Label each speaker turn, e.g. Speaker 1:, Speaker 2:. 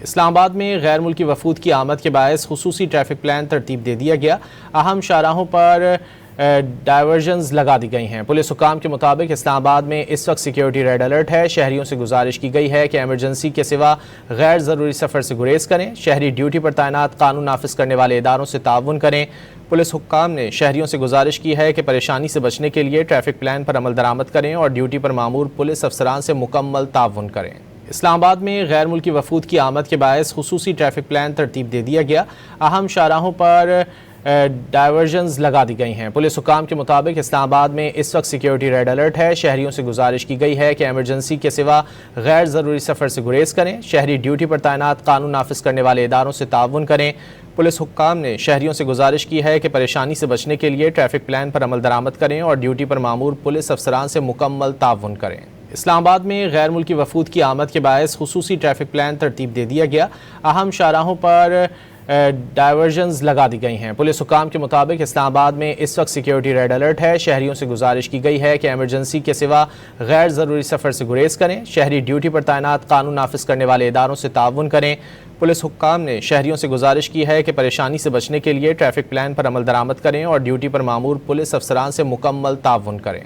Speaker 1: इस्लामाबाद में गैर मुल्की वफूद की आमद के बायस खुसूसी ट्रैफिक प्लान तरतीब दे दिया गया। अहम शाहराहों पर डायवर्जन्स लगा दी गई हैं। पुलिस हुकाम के मुताबिक इस्लामाबाद में इस वक्त सिक्योरिटी रेड अलर्ट है। शहरियों से गुजारिश की गई है कि एमरजेंसी के सिवा गैर ज़रूरी सफ़र से गुरेज करें। शहरी ड्यूटी पर तैनात कानून नाफिज करने वाले इदारों से ताउन करें। पुलिस हुक्काम ने शहरियों से गुजारिश की है कि परेशानी से बचने के लिए ट्रैफिक प्लान पर अमल दरामद करें और ड्यूटी पर मामूर पुलिस अफसरान से मुकम्मल ताउन करें। इस्लामाबाद में गैर मुल्की वफूद की आमद के बायस खुसूसी ट्रैफिक प्लान तरतीब दे दिया गया। अहम शाहराहों पर डायवर्जन्स लगा दी गई हैं। पुलिस हुकाम के मुताबिक इस्लामाबाद में इस वक्त सिक्योरिटी रेड अलर्ट है। शहरियों से गुजारिश की गई है कि एमरजेंसी के सिवा गैर ज़रूरी सफ़र से गुरेज करें। शहरी ड्यूटी पर तैनात कानून नाफिज करने वाले इदारों से ताउन करें। पुलिस हुक्काम ने शहरियों से गुजारिश की है कि परेशानी से बचने के लिए ट्रैफिक प्लान पर अमल दरामद करें और ड्यूटी पर मामूर पुलिस अफसरान से मुकम्मल ताउन करें। इस्लामाबाद में गैर मुल्की वफूद की आमद के बायस खुसूसी ट्रैफिक प्लान तरतीब दे दिया गया। अहम शाहराहों पर डायवर्जन्स लगा दी गई हैं। पुलिस हुकाम के मुताबिक इस्लामाबाद में इस वक्त सिक्योरिटी रेड अलर्ट है। शहरियों से गुजारिश की गई है कि एमरजेंसी के सिवा गैर ज़रूरी सफ़र से गुरेज करें। शहरी ड्यूटी पर तैनात कानून नाफिज करने वाले इदारों से ताउन करें। पुलिस हुक्काम ने शहरियों से गुजारिश की है कि परेशानी से बचने के लिए ट्रैफिक प्लान पर अमल दरामद करें और ड्यूटी पर मामूर पुलिस अफसरान से मुकम्मल ताउन करें।